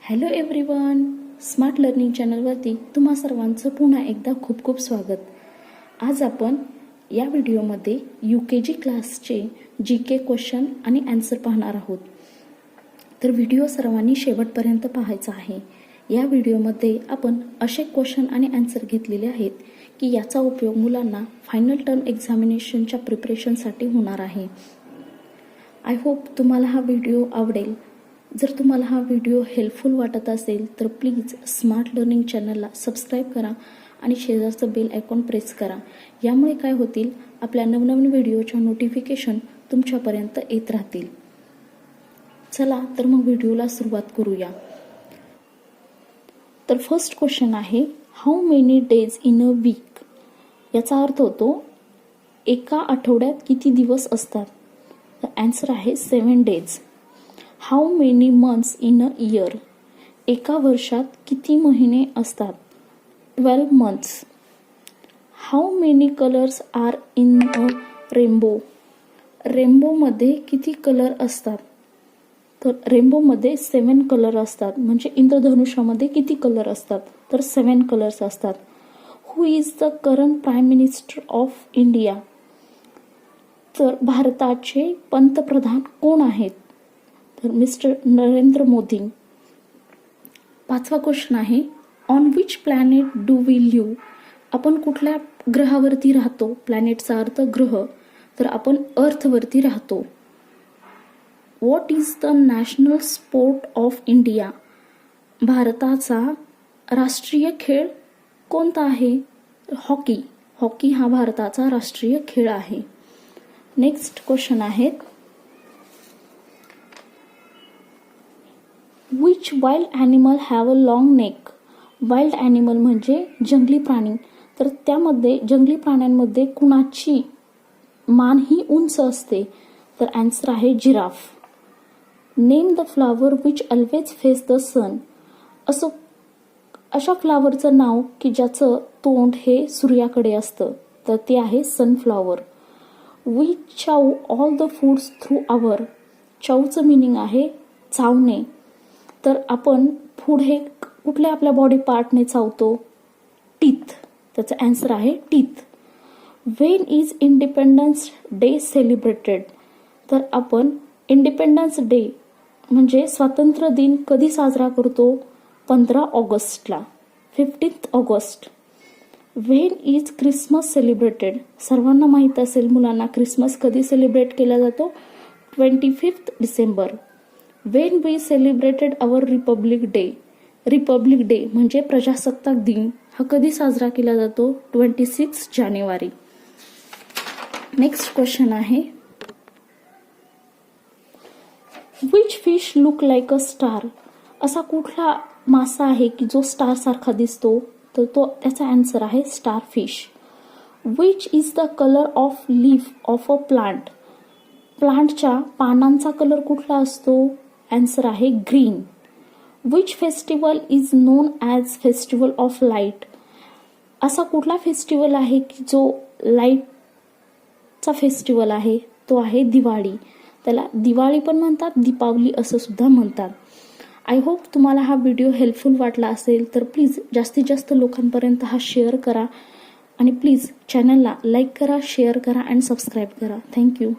Hello everyone, smart learning चॅनलवरती तुम्हा सर्वांचं पुन्हा एकदा खूप खूप स्वागत. आज आपण या व्हिडिओमध्ये UKG क्लासचे GK क्वेश्चन आणि आन्सर पाहणार आहोत. तर व्हिडिओ सर्वांनी शेवटपर्यंत पाहायचा आहे. या व्हिडिओमध्ये आपण असे क्वेश्चन आणि आन्सर घेतलेले आहेत की याचा उपयोग मुलांना फायनल टर्म एक्झामिनेशनच्या प्रिपरेशनसाठी होणार आहे. आय होप तुम्हाला हा व्हिडिओ आवडेल. जर तुम्हाला हा व्हिडिओ हेल्पफुल वाटत असेल तर प्लीज स्मार्ट लर्निंग चॅनलला सबस्क्राईब करा आणि शेजारचं बेल आयकॉन प्रेस करा. यामुळे काय होतील, आपल्या नवनवीन व्हिडिओच्या नोटिफिकेशन तुमच्यापर्यंत येत राहतील. चला तर मग व्हिडिओला सुरुवात करूया. तर फर्स्ट क्वेश्चन आहे, how many days in a week. याचा अर्थ होतो एका आठवड्यात किती दिवस असतात. तर आन्सर आहे 7 days. How many months in a year. एका वर्षात किती महिने असतात. 12 months. How many colours are in a rainbow. रेनबोमध्ये किती कलर असतात. तर रेनबोमध्ये 7 कलर असतात. म्हणजे इंद्रधनुष्यामध्ये किती कलर असतात. तर 7 कलर्स असतात. Who is the current prime minister of India. तर भारताचे पंतप्रधान कोण आहेत. तर मिस्टर नरेंद्र मोदी. पाचवा क्वेश्चन आहे, on which planet do we live. आपण कुठल्या ग्रहावरती राहतो. प्लॅनेटचा अर्थ ग्रह. तर आपण अर्थवरती राहतो. What is the national sport of India. भारताचा राष्ट्रीय खेळ कोणता आहे. हॉकी. हॉकी हा भारताचा राष्ट्रीय खेळ आहे. नेक्स्ट क्वेश्चन आहे, which wild animal have a long neck. Wild animal म्हणजे जंगली प्राणी. तर त्यामध्ये जंगली प्राण्यांमध्ये कुणाची मान ही उंच असते. तर आन्सर आहे giraffe. Name the flower which always face the sun. अशा फ्लावरचं नाव की ज्याचं तोंड हे सूर्याकडे असतं. तर ते आहे sunflower. We chew all the foods through our. चावचं मिनिंग आहे चावणे. तर आपण फूड हे कुठल्या आपल्या बॉडी पार्टने चावतो. टीथ. त्याचं आन्सर आहे teeth. When is independence day celebrated. तर आपण इंडिपेंडन्स डे म्हणजे स्वातंत्र्य दिन कधी साजरा करतो. 15 ऑगस्टला. 15 August. When is Christmas celebrated. सर्वांना माहीत असेल मुलांना क्रिसमस कधी सेलिब्रेट केला जातो. 25 December. When we celebrated our republic day. Republic day म्हणजे प्रजासत्ताक दिन हा कधी साजरा केला जातो. 26 जानेवारी. नेक्स्ट क्वेश्चन आहे, which fish look like a star. असा कुठला मासा आहे की जो स्टार सारखा दिसतो. तर तो त्याचा आन्सर आहे star fish. Which is the colour of leaf of a plant. प्लांटच्या पानांचा कलर कुठला असतो. आन्सर आहे green. Which festival is non as festival of light. असा कुठला फेस्टिवल आहे की जो लाईटचा फेस्टिवल आहे. तो आहे दिवाळी. त्याला दिवाळी पण म्हणतात, दीपावली असं सुद्धा म्हणतात. आय होप तुम्हाला हा व्हिडिओ हेल्पफुल वाटला असेल तर प्लीज जास्तीत जास्त लोकांपर्यंत हा शेअर करा आणि प्लीज चॅनलला लाईक करा, शेअर करा आणि सबस्क्राईब करा. थँक्यू.